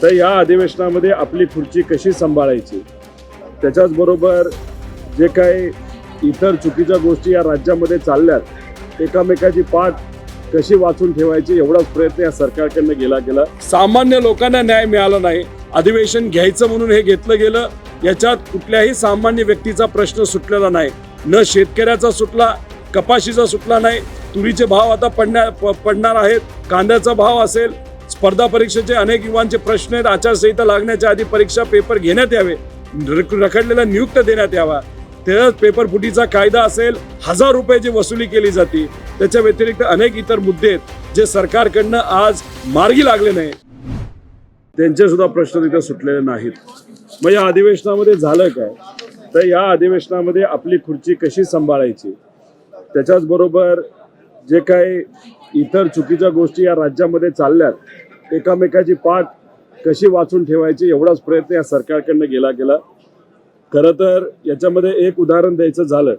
तर या अधिवेशनामध्ये आपली खुर्ची कशी सांभाळायची, त्याच्याचबरोबर जे काही इतर चुकीच्या गोष्टी या राज्यामध्ये चालल्यात, एकामेकाची पाठ कशी वाचून ठेवायची एवढाच प्रयत्न या सरकारकडनं गेला. सामान्य लोकांना न्याय मिळाला नाही. अधिवेशन घ्यायचं म्हणून हे घेतलं गेलं. याच्यात कुठल्याही सामान्य व्यक्तीचा प्रश्न सुटलेला नाही. न शेतकऱ्याचा सुटला, कपाशीचा सुटला नाही. तुरीचे भाव आता पडणार आहेत. कांद्याचा भाव असेल. स्पर्धा परीक्षेचे अनेक युवांचे प्रश्न आहेत. आचारसंहिता लागण्याच्या आधी परीक्षा पेपर घेण्यात यावे, रखडलेला नियुक्त देण्यात यावा. त्याच पेपर फुटीचा कायदा असेल. 1000 रुपयाची वसुली केली जाते. त्याच्या व्यतिरिक्त अनेक इतर मुद्दे आहेत जे सरकारकडनं आज मार्गी लागले नाही. त्यांचे सुद्धा प्रश्न तिथे सुटलेले नाहीत. मग या अधिवेशनामध्ये झालं काय, तर या अधिवेशनामध्ये आपली खुर्ची कशी सांभाळायची, त्याच्याचबरोबर जे काही इतर चुकीच्या गोष्टी या राज्यामध्ये चालल्यात, एकामेकाची पाठ कशी वाचून ठेवायची एवढाच प्रयत्न या सरकारकडनं गेला. खरं तर याच्यामध्ये एक उदाहरण द्यायचं झालं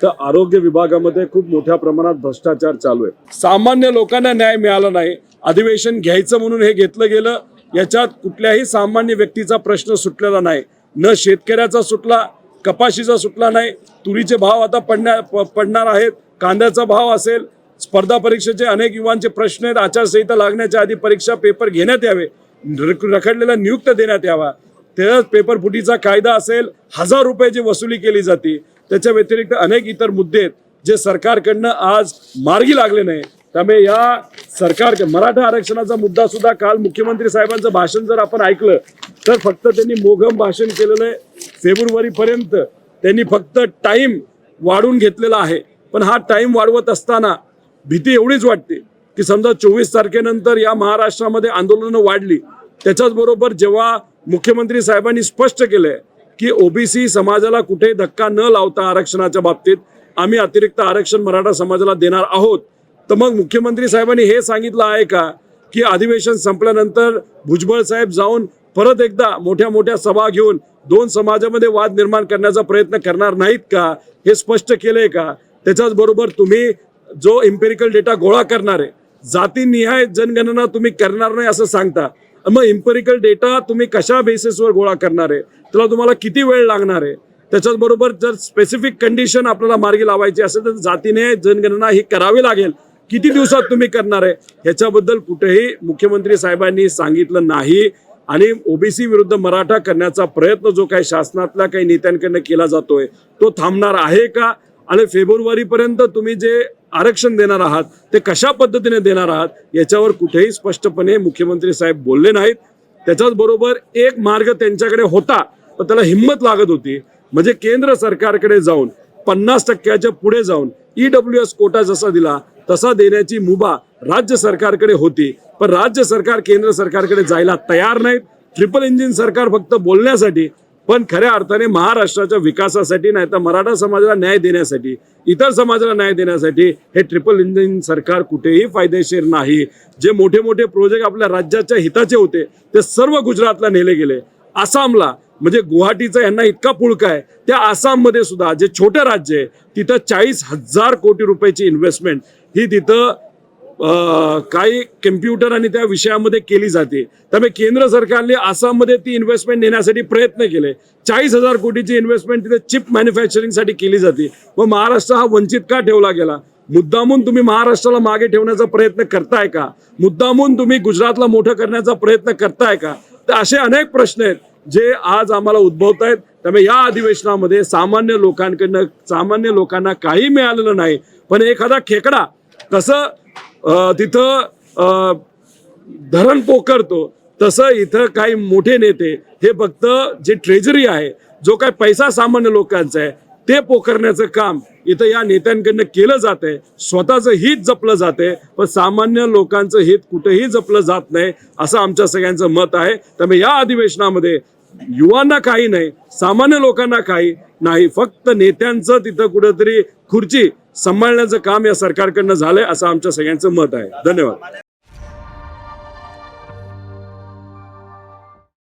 तर आरोग्य विभागामध्ये खूप मोठ्या प्रमाणात भ्रष्टाचार चालू आहे. सामान्य लोकांना न्याय मिळाला नाही. अधिवेशन घ्यायचं म्हणून हे घेतलं गेलं. याच्यात कुठल्याही सामान्य व्यक्तीचा प्रश्न सुटलेला नाही. न शेतकऱ्याचा सुटला, कपाशीचा सुटला नाही. तुरीचे भाव आता पडणार आहेत. कांद्याचा भाव असेल. स्पर्धा परीक्षेचे अनेक युवांचे प्रश्न आहेत. आचारसंहिता लागण्याच्या आधी परीक्षा पेपर घेण्यात यावे, रखडलेला नियुक्त देण्यात यावा. त्याच पेपर फुटीचा कायदा असेल. 1000 रुपयाची वसुली केली जाते. त्याच्या व्यतिरिक्त अनेक इतर मुद्दे आहेत जे सरकारकडनं आज मार्गी लागले नाही. त्यामुळे या सरकार मराठा आरक्षणाचा मुद्दा सुद्धा काल मुख्यमंत्री साहेबांचं भाषण जर आपण ऐकलं तर फक्त त्यांनी मोघम भाषण केलेलं आहे. फेब्रुवारीपर्यंत त्यांनी फक्त टाइम वाढवून घेतलेला आहे. पण हा टाइम वाढवत असताना भीती एवढीच वाटते की समजा 24 तारखेनंतर या महाराष्ट्रामध्ये आंदोलनं वाढली. त्याच्याचबरोबर जेव्हा मुख्यमंत्री साहेबांनी स्पष्ट केलंय की ओबीसी समाजाला कुठे धक्का न लावता आरक्षणाच्या बाबतीत आम्ही अतिरिक्त आरक्षण मराठा समाजाला देणार आहोत, तर मग मुख्यमंत्री साहेबांनी हे सांगितलं आहे का की अधिवेशन संपल्यानंतर भुजबळ साहेब जाऊन परत एकदा मोठ्या सभा घेऊन 2 समाजामध्ये वाद निर्माण करण्याचा प्रयत्न करणार नाहीत का? हे स्पष्ट केलंय का? त्याच्याचबरोबर तुम्ही जो इम्पेरिकल डेटा गोळा करणार आहे, जातीनिहाय जनगणना तुम्ही करणार नाही असं सांगता. मग इम्पेरिकल डेटा तुम्ही कशा बेसिसवर गोळा करणार आहे, त्याला तुम्हाला किती वेळ लागणार आहे? त्याच्याचबरोबर जर स्पेसिफिक कंडिशन आपल्याला मार्गी लावायची असेल तर जातीने जनगणना ही करावी लागेल. किती दिवसात तुम्ही करणार आहे ह्याच्याबद्दल कुठेही मुख्यमंत्री साहेबांनी सांगितलं नाही. आणि ओबीसी विरुद्ध मराठा करण्याचा प्रयत्न जो काही शासनातल्या काही नेत्यांकडनं केला जातोय तो थांबणार आहे का? आणि फेब्रुवारीपर्यंत तुम्ही जे आरक्षण देणार आहात ते कशा पद्धतीने देणार आहात याच्यावर कुठेही स्पष्टपणे मुख्यमंत्री साहेब बोलले नाहीत. त्याच्याचबरोबर एक मार्ग त्यांच्याकडे होता पण त्याला हिंमत लागत होती, म्हणजे केंद्र सरकारकडे जाऊन 50% पुढे जाऊन EWS कोटा जसा दिला तसा देण्याची मुभा राज्य सरकारकडे होती. पण राज्य सरकार केंद्र सरकारकडे जायला तयार नाहीत. ट्रिपल इंजिन सरकार फक्त बोलण्यासाठी, पण खऱ्या अर्थाने महाराष्ट्राच्या विकासासाठी नाही तर मराठा समाजाला न्याय देण्यासाठी, इतर समाजाला न्याय देण्यासाठी हे ट्रिपल इंजिन सरकार कुठेही फायदेशीर नाही. जे मोठे प्रोजेक्ट आपल्या राज्याच्या हिताचे होते ते सर्व गुजरातला नेले गेले. आसामला, म्हणजे गुवाहाटीचा यांना इतका पुळका आहे, त्या आसाममध्ये सुद्धा जे छोटं राज्य आहे तिथं 40,000 कोटी रुपयाची इन्व्हेस्टमेंट ही तिथं काही कम्प्युटर आणि त्या विषयामध्ये केली जाते. त्यामुळे केंद्र सरकारने आसाममध्ये ती इन्व्हेस्टमेंट नेण्यासाठी प्रयत्न केले. 40,000 कोटीची इन्व्हेस्टमेंट तिथे चिप मॅन्युफॅक्चरिंगसाठी केली जाते. मग महाराष्ट्र हा वंचित का ठेवला गेला? मुद्दामून तुम्ही महाराष्ट्राला मागे ठेवण्याचा प्रयत्न करताय का? मुद्दामून तुम्ही गुजरातला मोठं करण्याचा प्रयत्न करताय का? तर असे अनेक प्रश्न आहेत जे आज आम्हाला उद्भवत आहेत. त्यामुळे या अधिवेशनामध्ये सामान्य लोकांना काही मिळालेलं नाही. पण एखादा खेकडा कसं तिथं धरण पोखरतो तसं इथं काही मोठे नेते हे फक्त जे ट्रेजरी आहे, जो काही पैसा सामान्य लोकांचा आहे ते पोखरण्याचं काम इथं या नेत्यांकडनं केलं जात आहे. स्वतःचं हित जपलं जाते पण सामान्य लोकांचं हित कुठेही जपलं जात नाही असं आमच्या सगळ्यांचं मत आहे. त्यामुळे या अधिवेशनामध्ये युवांना काही नाही, सामान्य लोकांना काही नाही, फक्त नेत्यांचं तिथं कुठेतरी खुर्ची सांभाळण्याचं काम या सरकारकडनं झालंय असं आमच्या सगळ्यांचं मत आहे. धन्यवाद.